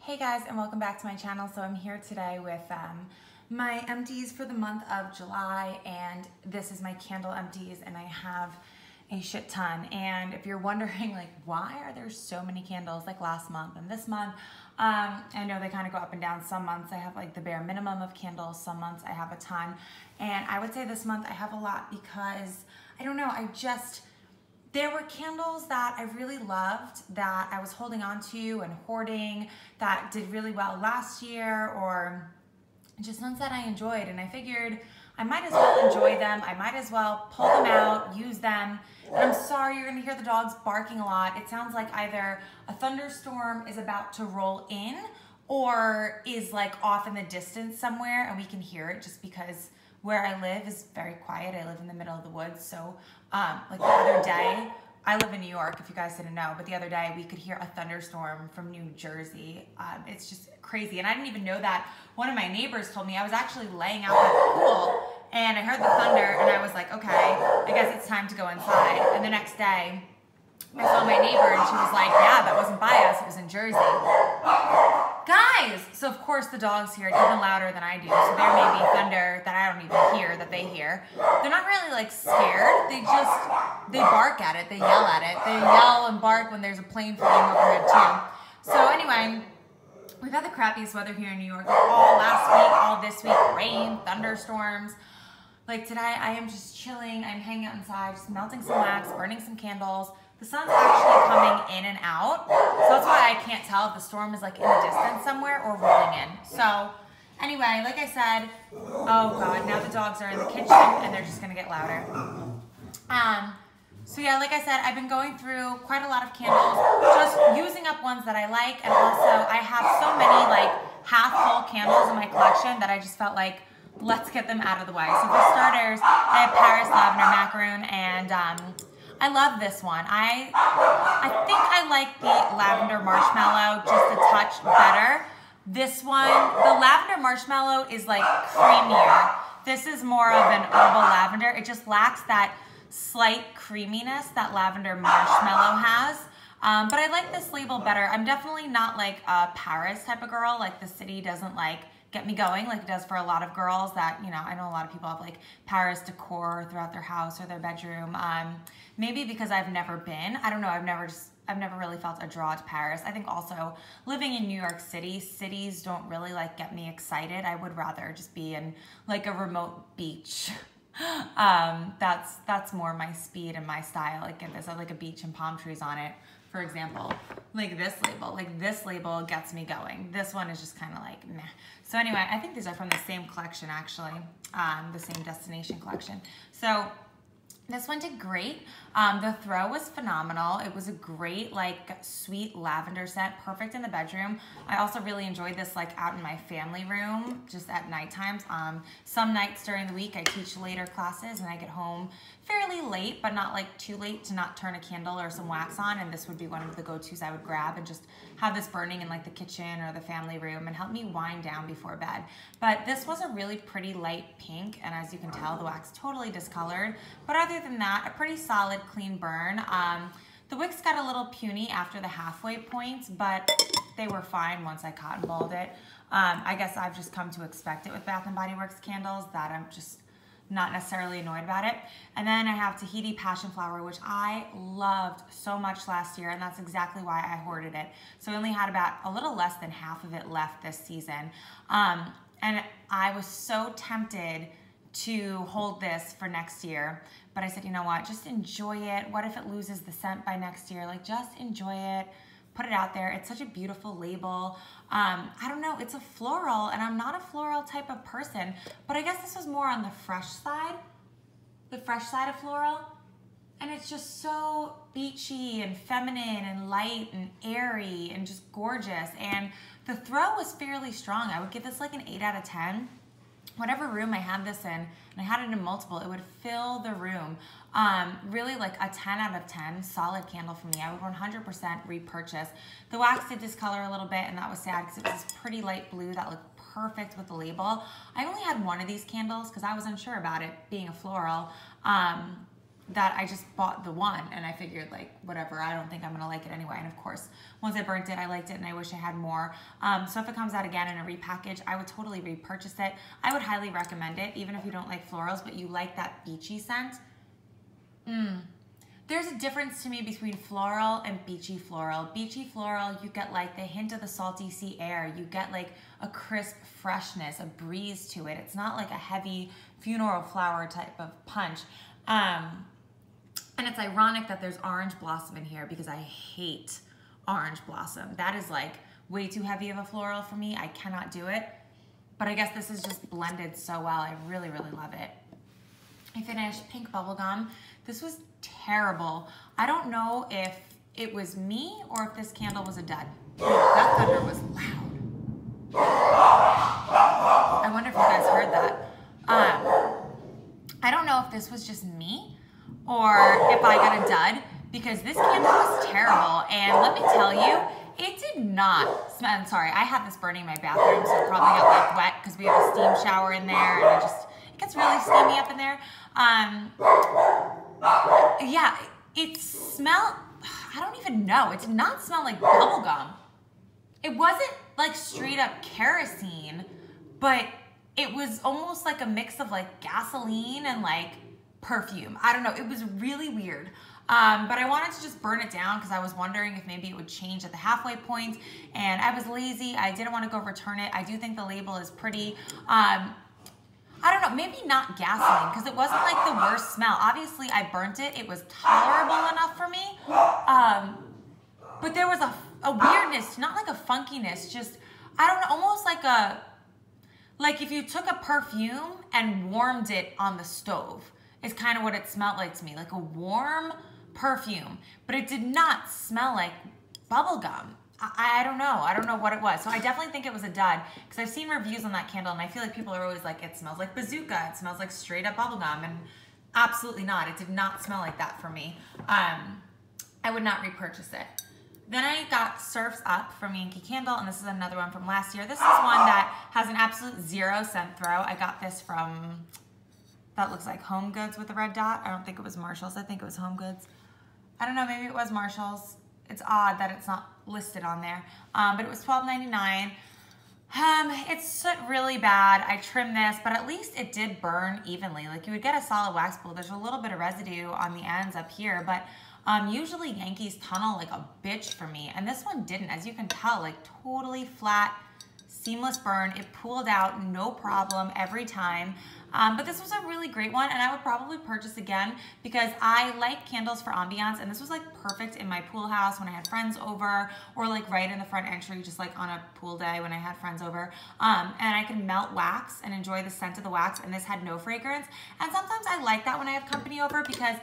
Hey guys, and welcome back to my channel. So I'm here today with my empties for the month of July, and this is my candle empties, and I have a shit ton. And if you're wondering like why are there so many candles like last month and this month, I know they kind of go up and down. Some months I have like the bare minimum of candles, some months I have a ton, and I would say this month I have a lot because I don't know, there were candles that I really loved that I was holding on to and hoarding that did really well last year, or just ones that I enjoyed, and I figured I might as well enjoy them. I might as well pull them out, use them. And I'm sorry, you're gonna hear the dogs barking a lot. It sounds like either a thunderstorm is about to roll in or is like off in the distance somewhere, and we can hear it just because where I live is very quiet. I live in the middle of the woods. So like the other day, I live in New York, if you guys didn't know, but the other day we could hear a thunderstorm from New Jersey. It's just crazy. And I didn't even know that. One of my neighbors told me. I was actually laying out by the pool and I heard the thunder and I was like, okay, I guess it's time to go inside. And the next day I saw my neighbor and she was like, yeah, that wasn't by us, it was in Jersey. Guys! So of course the dogs hear it even louder than I do. So there may be thunder that I don't even hear that they hear. They're not really like scared. They bark at it. They yell at it. They yell and bark when there's a plane flying overhead too. So anyway, we've had the crappiest weather here in New York all last week, all this week, rain, thunderstorms. Like today I am just chilling. I'm hanging out inside, just melting some wax, burning some candles. The sun's actually coming in and out, so that's why I can't tell if the storm is like in the distance somewhere or rolling in. So anyway, like I said, oh god, now the dogs are in the kitchen and they're just gonna get louder. So yeah, like I said, I've been going through quite a lot of candles, just using up ones that I like, and also I have so many like half full candles in my collection that I just felt like, let's get them out of the way. So for starters, I have Paris Lavender Macaroon, and I love this one. I think I like the lavender marshmallow just a touch better. This one, the lavender marshmallow is like creamier. This is more of an herbal lavender. It just lacks that slight creaminess that lavender marshmallow has. But I like this label better. I'm definitely not like a Paris type of girl. Like the city doesn't like get me going like it does for a lot of girls that, you know, I know a lot of people have like Paris decor throughout their house or their bedroom. Maybe because I've never been. I don't know, I've never really felt a draw to Paris. I think also living in New York City, cities don't really like get me excited. I would rather just be in like a remote beach. That's more my speed and my style. Like if there's like a beach and palm trees on it, for example, like this label gets me going. This one is just kind of like meh. So anyway, I think these are from the same collection actually, the same destination collection. So this one did great. The throw was phenomenal. It was a great like sweet lavender scent, perfect in the bedroom. I also really enjoyed this like out in my family room, just at night times. Some nights during the week I teach later classes and I get home fairly late, but not like too late to not turn a candle or some wax on, and this would be one of the go-tos I would grab and just have this burning in like the kitchen or the family room and help me wind down before bed. But this was a really pretty light pink, and as you can tell, the wax totally discolored. But other than that, a pretty solid clean burn. The wicks got a little puny after the halfway points, but they were fine once I cotton balled it. I guess I've just come to expect it with Bath & Body Works candles, that I'm just not necessarily annoyed about it. And then I have Tahiti Passion Flower, which I loved so much last year, and that's exactly why I hoarded it. So I only had about a little less than half of it left this season. And I was so tempted to hold this for next year, but I said, you know what, just enjoy it. What if it loses the scent by next year? Like, just enjoy it. Put it out there. It's such a beautiful label. I don't know, it's a floral, and I'm not a floral type of person, but I guess this was more on the fresh side of floral. And it's just so beachy and feminine and light and airy and just gorgeous. And the throw was fairly strong. I would give this like an 8 out of 10. Whatever room I had this in, and I had it in multiple, it would fill the room. Really like a 10 out of 10, solid candle for me. I would 100% repurchase. The wax did discolor a little bit, and that was sad because it was this pretty light blue that looked perfect with the label. I only had one of these candles because I was unsure about it being a floral. that I just bought the one and I figured like, whatever, I don't think I'm gonna like it anyway. And of course, once I burnt it, I liked it and I wish I had more. So if it comes out again in a repackage, I would totally repurchase it. I would highly recommend it, even if you don't like florals, but you like that beachy scent. There's a difference to me between floral and beachy floral. Beachy floral, you get like the hint of the salty sea air. You get like a crisp freshness, a breeze to it. It's not like a heavy funeral flower type of punch. And it's ironic that there's orange blossom in here because I hate orange blossom. That is like way too heavy of a floral for me. I cannot do it. But I guess this is just blended so well. I really, really love it. I finished Pink Bubblegum. This was terrible. I don't know if it was me or if this candle was a dud. That thunder was loud. I wonder if you guys heard that. I don't know if this was just me or if I got a dud, because this candle was terrible. And let me tell you, it did not smell. I'm sorry, I have this burning in my bathroom, so it probably got like wet because we have a steam shower in there, and it gets really steamy up in there. Yeah, it smelled, I don't even know. It did not smell like bubblegum. It wasn't like straight up kerosene, but it was almost like a mix of like gasoline and like perfume. I don't know, it was really weird. But I wanted to just burn it down because I was wondering if maybe it would change at the halfway point, and I was lazy. I didn't want to go return it. I do think the label is pretty. I don't know, maybe not gasoline, because it wasn't like the worst smell. Obviously, I burnt it. It was tolerable enough for me. But there was a weirdness, not like a funkiness, just, I don't know, almost like if you took a perfume and warmed it on the stove, is kind of what it smelled like to me, like a warm perfume. But it did not smell like bubblegum. I don't know what it was. So I definitely think it was a dud, because I've seen reviews on that candle and I feel like people are always like, it smells like bazooka, it smells like straight up bubblegum, and absolutely not. It did not smell like that for me. I would not repurchase it. Then I got Surf's Up from Yankee Candle, and this is another one from last year. This is one that has an absolute 0 scent throw. I got this from, that looks like Home Goods with a red dot. I don't think it was Marshall's. I think it was Home Goods. I don't know, maybe it was Marshall's. It's odd that it's not listed on there, but it was $12.99. It's really bad. I trimmed this, but at least it did burn evenly. Like, you would get a solid wax pool. There's a little bit of residue on the ends up here, but usually Yankees tunnel like a bitch for me, and this one didn't. As you can tell, like totally flat, seamless burn. It pooled out, no problem every time. But this was a really great one, and I would probably purchase again because I like candles for ambiance, and this was like perfect in my pool house when I had friends over, or like right in the front entry, just like on a pool day when I had friends over. And I can melt wax and enjoy the scent of the wax, and this had no fragrance. And sometimes I like that when I have company over, because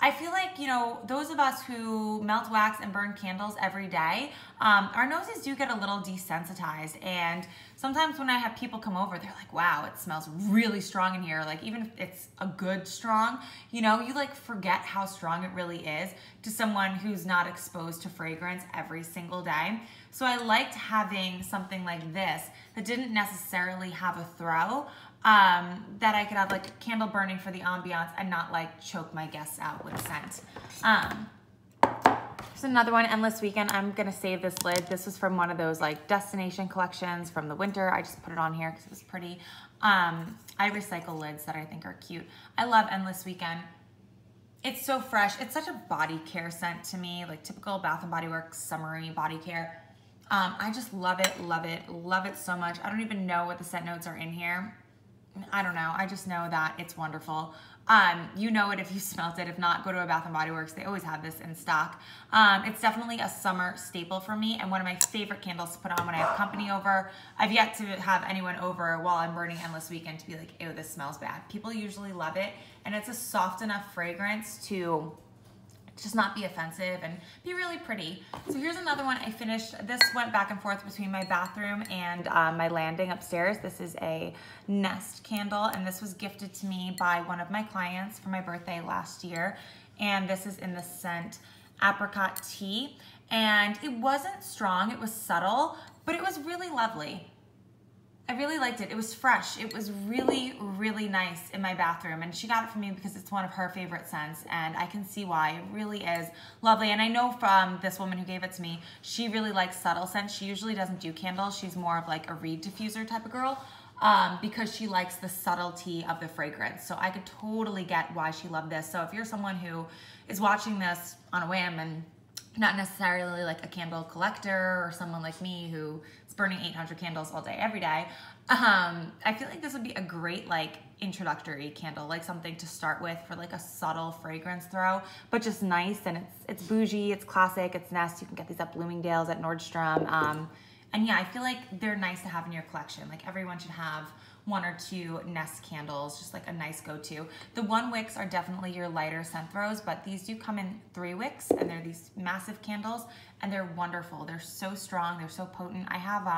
I feel like, you know, those of us who melt wax and burn candles every day, our noses do get a little desensitized. And sometimes when I have people come over, they're like, wow, it smells really strong in here. Like, even if it's a good strong, you know, you like forget how strong it really is to someone who's not exposed to fragrance every single day. So I liked having something like this that didn't necessarily have a throw, that I could have like a candle burning for the ambiance and not like choke my guests out with scent. There's another one, Endless Weekend. I'm gonna save this lid. This was from one of those like destination collections from the winter. I just put it on here because it was pretty. I recycle lids that I think are cute. I love Endless Weekend. It's so fresh. It's such a body care scent to me, like typical Bath & Body Works summery body care. I just love it, love it, love it so much. I don't even know what the scent notes are in here. I don't know. I just know that it's wonderful. You know it if you smelt it. If not, go to a Bath & Body Works. They always have this in stock. It's definitely a summer staple for me, and one of my favorite candles to put on when I have company over. I've yet to have anyone over while I'm burning Endless Weekend to be like, ew, this smells bad. People usually love it, and it's a soft enough fragrance to just not be offensive and be really pretty. So here's another one I finished. This went back and forth between my bathroom and my landing upstairs. This is a Nest candle, and this was gifted to me by one of my clients for my birthday last year. And this is in the scent Apricot Tea. And it wasn't strong, it was subtle, but it was really lovely. I really liked it. It was fresh. It was really, really nice in my bathroom. And she got it for me because it's one of her favorite scents. And I can see why. It really is lovely. And I know from this woman who gave it to me, she really likes subtle scents. She usually doesn't do candles. She's more of like a reed diffuser type of girl because she likes the subtlety of the fragrance. So I could totally get why she loved this. So if you're someone who is watching this on a whim and not necessarily like a candle collector or someone like me who is burning 800 candles all day, every day, I feel like this would be a great like introductory candle, like something to start with for like a subtle fragrance throw, but just nice. And it's bougie, it's classic, it's Nest. You can get these at Bloomingdale's, at Nordstrom. And yeah, I feel like they're nice to have in your collection. Like everyone should have 1 or 2 Nest candles, just like a nice go-to. The 1 wicks are definitely your lighter scent throws, but these do come in 3 wicks, and they're these massive candles, and they're wonderful. They're so strong, they're so potent. I have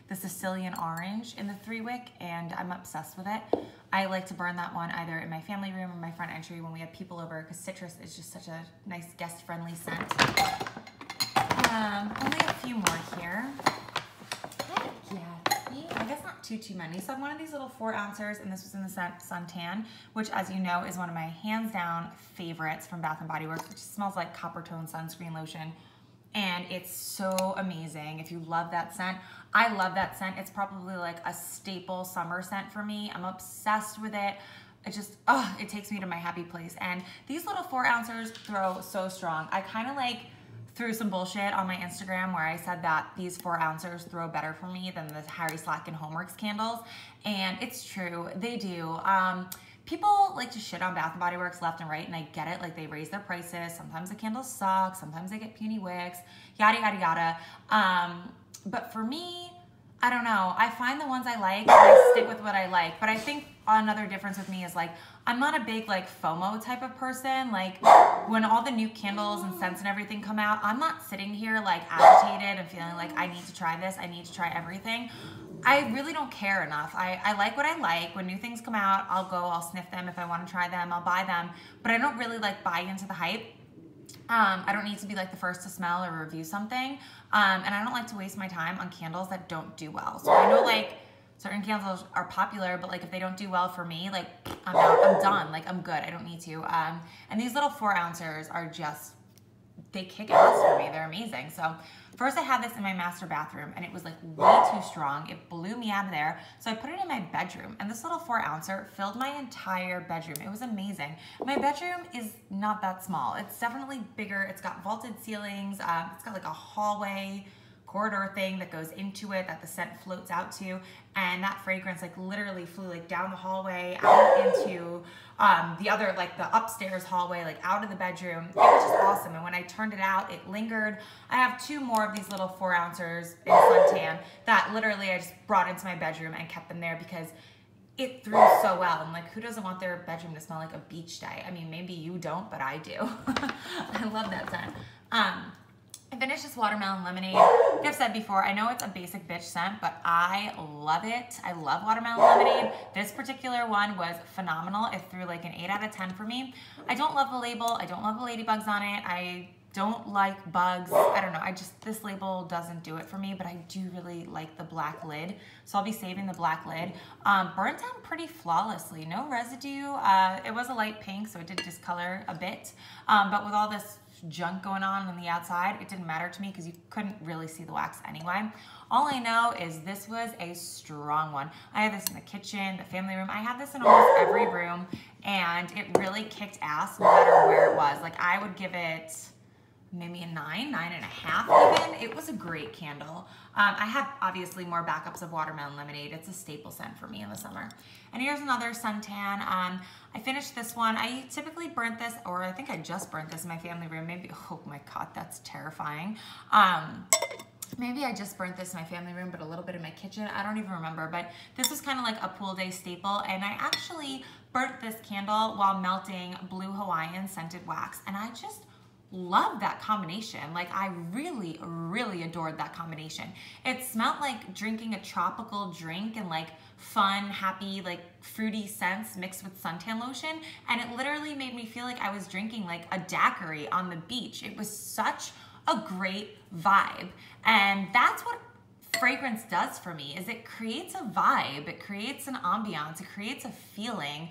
the Sicilian Orange in the 3 wick, and I'm obsessed with it. I like to burn that one either in my family room or my front entry when we have people over, because citrus is just such a nice guest-friendly scent. Only a few more here. I guess not too many. So I have one of these little 4 ounces, and this was in the scent Suntan, which, as you know, is one of my hands down favorites from Bath & Body Works, which smells like copper tone sunscreen lotion. And it's so amazing. If you love that scent, I love that scent. It's probably like a staple summer scent for me. I'm obsessed with it. It just, it takes me to my happy place. And these little 4 ounces throw so strong. I kind of like threw some bullshit on my Instagram where I said that these 4 ounces throw better for me than the Harry Slack and Homeworks candles. And it's true, they do. People like to shit on Bath & Body Works left and right, and I get it. Like, they raise their prices. Sometimes the candles suck. Sometimes they get puny wicks, yada, yada, yada. But for me, I don't know. I find the ones I like, and I stick with what I like. But I think another difference with me is like, I'm not a big like FOMO type of person. Like when all the new candles and scents and everything come out, I'm not sitting here like agitated and feeling like I need to try this. I need to try everything. I really don't care enough. I like what I like. When new things come out, I'll go, I'll sniff them. If I want to try them, I'll buy them. But I don't really like buy into the hype. I don't need to be like the first to smell or review something. And I don't like to waste my time on candles that don't do well. So I know like certain candles are popular, but like if they don't do well for me, like I'm out, I'm done. Like I'm good, I don't need to. And these little 4 ounces are just, they kick ass for me. They're amazing. So first I had this in my master bathroom, and it was like way too strong. It blew me out of there. So I put it in my bedroom, and this little 4 ouncer filled my entire bedroom. It was amazing. My bedroom is not that small. It's definitely bigger. It's got vaulted ceilings. It's got like a hallway corridor thing that goes into it that the scent floats out to, and that fragrance like literally flew like down the hallway out into the other, like the upstairs hallway, like out of the bedroom. It was just awesome. And when I turned it out, it lingered. I have 2 more of these little 4 ounces in suntan that literally I just brought into my bedroom and kept them there because it threw so well. And like, who doesn't want their bedroom to smell like a beach day? I mean, maybe you don't, but I do. I love that scent. I finished this watermelon lemonade. Like I've said before, I know it's a basic bitch scent, but I love it. I love watermelon lemonade. This particular one was phenomenal. It threw like an 8 out of 10 for me. I don't love the label. I don't love the ladybugs on it. I don't like bugs. I don't know. This label doesn't do it for me, but I do really like the black lid. So I'll be saving the black lid. Burnt down pretty flawlessly. No residue. It was a light pink, so it did discolor a bit. But with all this junk going on the outside, it didn't matter to me because you couldn't really see the wax anyway. All I know is this was a strong one. I have this in the kitchen, the family room. I have this in almost every room, and it really kicked ass no matter where it was. Like I would give it maybe a 9, 9.5 even. It was a great candle. I have obviously more backups of watermelon lemonade. It's a staple scent for me in the summer. And here's another suntan. I finished this one. I typically burnt this, or I think I just burnt this in my family room. Maybe, oh my God, that's terrifying. Maybe I just burnt this in my family room, but a little bit in my kitchen. I don't even remember, but this was kind of like a pool day staple. And I actually burnt this candle while melting Blue Hawaiian scented wax. And I just love that combination. Like I really, really adored that combination. It smelled like drinking a tropical drink and like fun, happy, like fruity scents mixed with suntan lotion. And it literally made me feel like I was drinking like a daiquiri on the beach. It was such a great vibe. And that's what fragrance does for me is it creates a vibe, it creates an ambiance, it creates a feeling.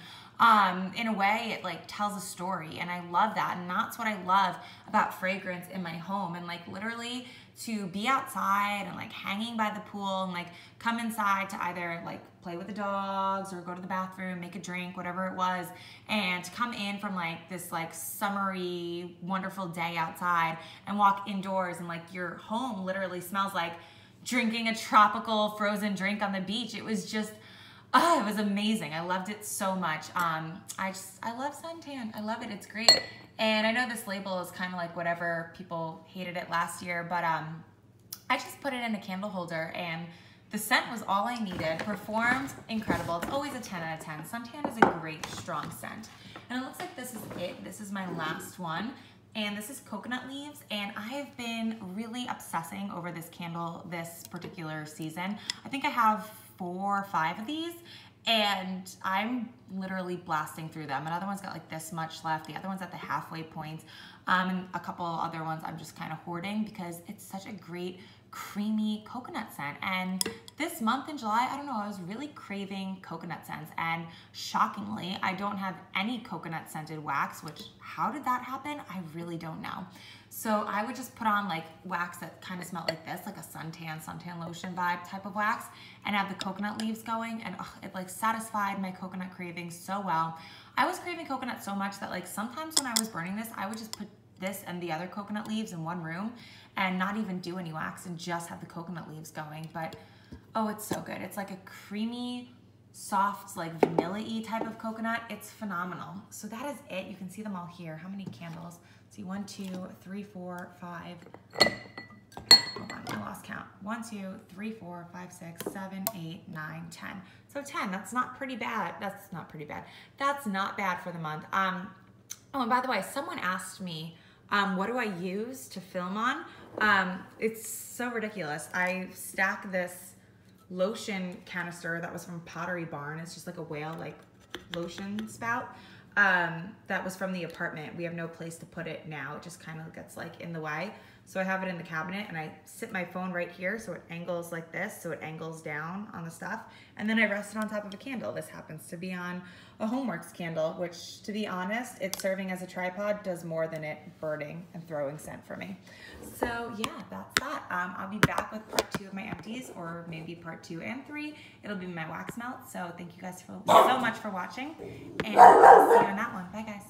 In a way, it like tells a story, and I love that, and that's what I love about fragrance in my home. And like literally to be outside and like hanging by the pool and like come inside to either like play with the dogs or go to the bathroom, make a drink, whatever it was, and to come in from like this like summery, wonderful day outside and walk indoors and like your home literally smells like drinking a tropical frozen drink on the beach. It was just, oh, it was amazing. I loved it so much. I love suntan. I love it. It's great. And I know this label is kind of like whatever, people hated it last year, but I just put it in a candle holder, and the scent was all I needed. Performed incredible. It's always a 10 out of 10. Suntan is a great, strong scent. And it looks like this is it. This is my last one. And this is coconut leaves, and I have been really obsessing over this candle this particular season. I think I have 4 or 5 of these, and I'm literally blasting through them. Another one's got like this much left. The other one's at the halfway point. And a couple other ones I'm just kind of hoarding because it's such a great creamy coconut scent. And this month in July, I don't know, I was really craving coconut scents, and shockingly, I don't have any coconut scented wax, which how did that happen? I really don't know. So I would just put on like wax that kind of smelled like this, like a suntan lotion vibe type of wax, and have the coconut leaves going, and it like satisfied my coconut cravings so well. I was craving coconut so much that like sometimes when I was burning this, I would just put this and the other coconut leaves in one room and not even do any wax and just have the coconut leaves going. But oh, it's so good. It's like a creamy, soft, like vanilla-y type of coconut. It's phenomenal. So that is it. You can see them all here. How many candles? Let's see, 1, 2, 3, 4, 5. Hold on, I lost count. 1, 2, 3, 4, 5, 6, 7, 8, 9, 10. So 10, that's not pretty bad. That's not pretty bad. That's not bad for the month. Oh, and by the way, someone asked me, what do I use to film on? It's so ridiculous. I stack this lotion canister that was from Pottery Barn. It's just like a whale like lotion spout. That was from the apartment. We have no place to put it now. It just kind of gets like in the way. So I have it in the cabinet, and I sit my phone right here so it angles like this, so it angles down on the stuff. And then I rest it on top of a candle. This happens to be on a Homeworks candle, which, to be honest, it's serving as a tripod does more than it burning and throwing scent for me. So yeah, that's that. I'll be back with part 2 of my empties, or maybe part 2 and 3. It'll be my wax melt. So thank you guys so much for watching, and I'll see you in that one. Bye guys.